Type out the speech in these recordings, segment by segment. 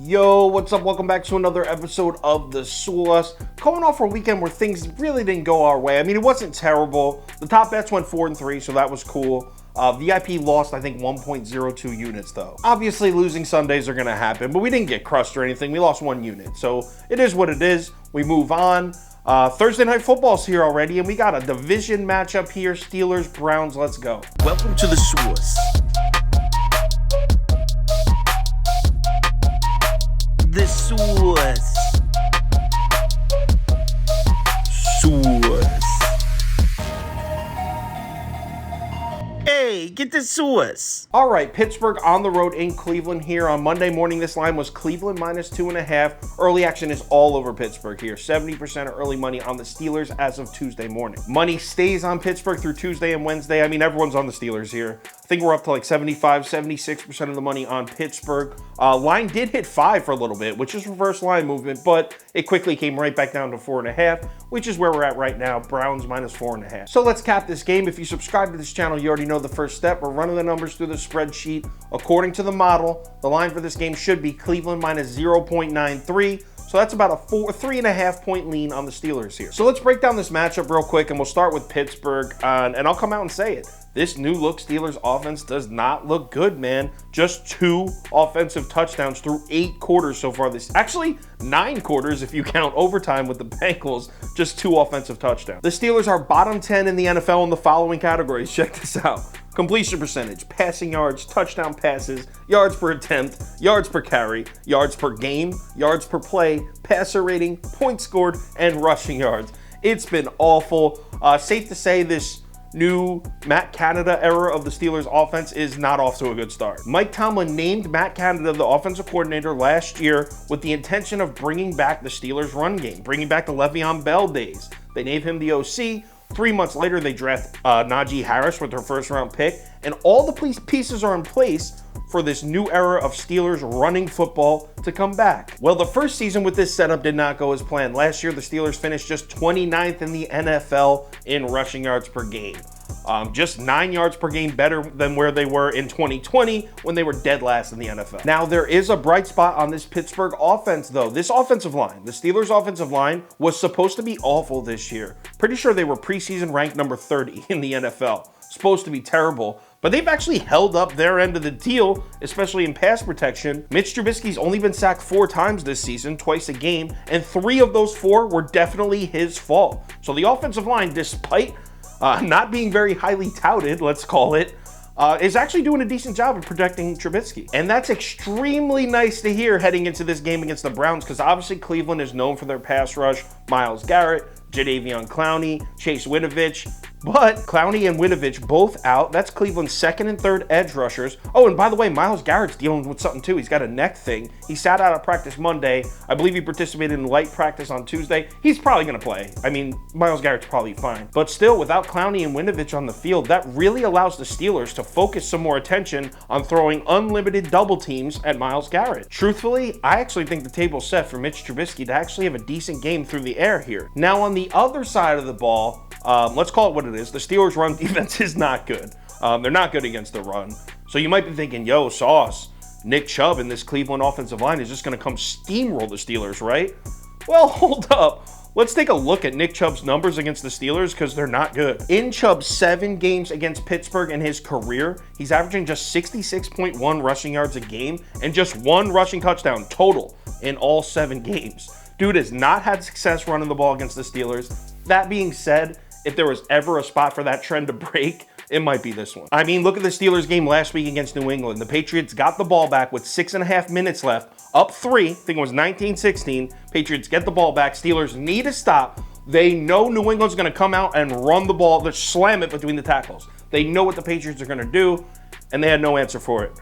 Yo, what's up? Welcome back to another episode of The Sauce. Coming off a weekend where things really didn't go our way. I mean, it wasn't terrible. The top bets went 4-3, so that was cool. VIP lost, I think, 1.02 units, though. Obviously, losing Sundays are going to happen, but we didn't get crushed or anything. We lost 1 unit, so it is what it is. We move on. Thursday Night Football's here already, and we got a division matchup here. Steelers, Browns, let's go. Welcome to The Sauce. The Sauce. Sauce. Hey, get the sauce. All right, Pittsburgh on the road in Cleveland here. On Monday morning, this line was Cleveland minus 2.5. Early action is all over Pittsburgh here. 70% early money on the Steelers as of Tuesday morning. Money stays on Pittsburgh through Tuesday and Wednesday. I mean, everyone's on the Steelers here. I think we're up to like 75, 76% of the money on Pittsburgh. Line did hit 5 for a little bit, which is reverse line movement, but it quickly came right back down to 4.5, which is where we're at right now. Browns minus 4.5. So let's cap this game. If you subscribe to this channel, you already know the first step. We're running the numbers through the spreadsheet. According to the model, the line for this game should be Cleveland minus 0.93. So that's about a 3.5 point lean on the Steelers here. So let's break down this matchup real quick, and we'll start with Pittsburgh. And I'll come out and say it. This new look Steelers offense does not look good, man. Just 2 offensive touchdowns through 8 quarters so far this. Actually, 9 quarters if you count overtime with the Bengals. Just 2 offensive touchdowns. The Steelers are bottom 10 in the NFL in the following categories. Check this out. Completion percentage, passing yards, touchdown passes, yards per attempt, yards per carry, yards per game, yards per play, passer rating, points scored, and rushing yards. It's been awful. Safe to say this new Matt Canada era of the Steelers offense is not off to a good start. Mike Tomlin named Matt Canada the offensive coordinator last year with the intention of bringing back the Steelers run game, bringing back the Le'Veon Bell days. They named him the OC. 3 months later, they draft Najee Harris with their first-round pick, and all the pieces are in place for this new era of Steelers running football to come back. Well, the first season with this setup did not go as planned. Last year, the Steelers finished just 29th in the NFL in rushing yards per game. Just 9 yards per game better than where they were in 2020 when they were dead last in the NFL. Now, there is a bright spot on this Pittsburgh offense, though. This offensive line, the Steelers' offensive line, was supposed to be awful this year. Pretty sure they were preseason ranked number 30 in the NFL. Supposed to be terrible, but they've actually held up their end of the deal, especially in pass protection. Mitch Trubisky's only been sacked 4 times this season, twice a game, and 3 of those 4 were definitely his fault. So the offensive line, despite not being very highly touted, let's call it, is actually doing a decent job of protecting Trubisky. And that's extremely nice to hear heading into this game against the Browns, because obviously Cleveland is known for their pass rush. Myles Garrett, Jadeveon Clowney, Chase Winovich. But Clowney and Winovich both out. That's Cleveland's 2nd and 3rd edge rushers. Oh, and by the way, Myles Garrett's dealing with something too. He's got a neck thing. He sat out of practice Monday. I believe he participated in light practice on Tuesday. He's probably going to play. I mean, Myles Garrett's probably fine. But still, without Clowney and Winovich on the field, that really allows the Steelers to focus some more attention on throwing unlimited double teams at Myles Garrett. Truthfully, I actually think the table's set for Mitch Trubisky to actually have a decent game through the air here. Now, on the other side of the ball, let's call it what it is. The Steelers' run defense is not good. They're not good against the run. So you might be thinking, yo, Sauce, Nick Chubb and this Cleveland offensive line is just going to come steamroll the Steelers, right? Well, hold up. Let's take a look at Nick Chubb's numbers against the Steelers, because they're not good. In Chubb's 7 games against Pittsburgh in his career, he's averaging just 66.1 rushing yards a game and just 1 rushing touchdown total in all 7 games. Dude has not had success running the ball against the Steelers. That being said, if there was ever a spot for that trend to break, it might be this one. I mean, look at the Steelers game last week against New England. The Patriots got the ball back with 6.5 minutes left, up 3, I think it was 19-16. Patriots get the ball back. Steelers need to stop. They know New England's going to come out and run the ball, just slam it between the tackles. They know what the Patriots are going to do, and they had no answer for it.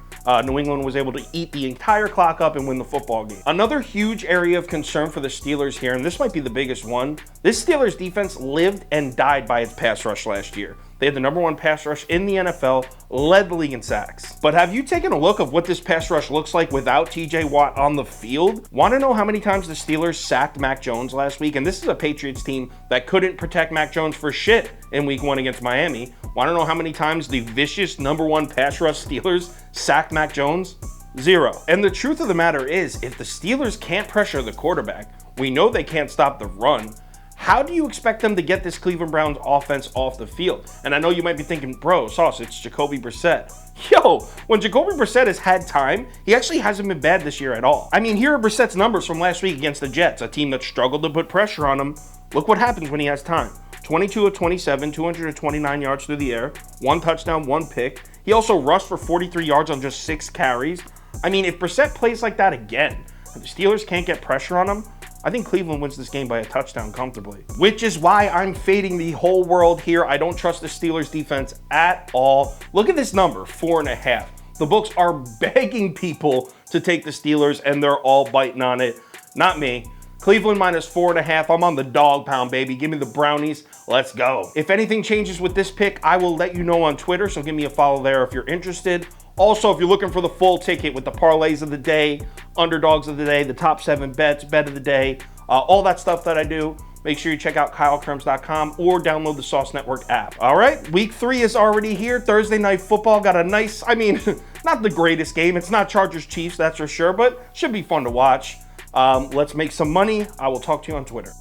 New England was able to eat the entire clock up and win the football game. Another huge area of concern for the Steelers here, and this might be the biggest one, this Steelers defense lived and died by its pass rush last year. They had the number 1 pass rush in the NFL, led the league in sacks. But have you taken a look of what this pass rush looks like without TJ Watt on the field? Want to know how many times the Steelers sacked Mac Jones last week? And this is a Patriots team that couldn't protect Mac Jones for shit in week 1 against Miami. Want to know how many times the vicious number 1 pass rush Steelers sacked Mac Jones? 0. And the truth of the matter is, if the Steelers can't pressure the quarterback, we know they can't stop the run. How do you expect them to get this Cleveland Browns offense off the field? And I know you might be thinking, bro, Sauce, it's Jacoby Brissett. Yo, when Jacoby Brissett has had time, he actually hasn't been bad this year at all. I mean, here are Brissett's numbers from last week against the Jets, a team that struggled to put pressure on him. Look what happens when he has time. 22 of 27, 229 yards through the air, 1 touchdown, 1 pick. He also rushed for 43 yards on just 6 carries. I mean, if Brissett plays like that again, and the Steelers can't get pressure on him, I think Cleveland wins this game by a touchdown comfortably. Which is why I'm fading the whole world here. I don't trust the Steelers defense at all. Look at this number, 4.5. The books are begging people to take the Steelers, and they're all biting on it. Not me. Cleveland minus 4.5. I'm on the dog pound, baby. Give me the brownies. Let's go. If anything changes with this pick, I will let you know on Twitter, so give me a follow there if you're interested. Also, if you're looking for the full ticket with the parlays of the day, underdogs of the day, the top 7 bets, bet of the day, all that stuff that I do, make sure you check out KyleKirms.com or download the Sauce Network app. All right, week 3 is already here. Thursday night football got a nice, I mean, not the greatest game. It's not Chargers-Chiefs, that's for sure, but should be fun to watch. Let's make some money. I will talk to you on Twitter.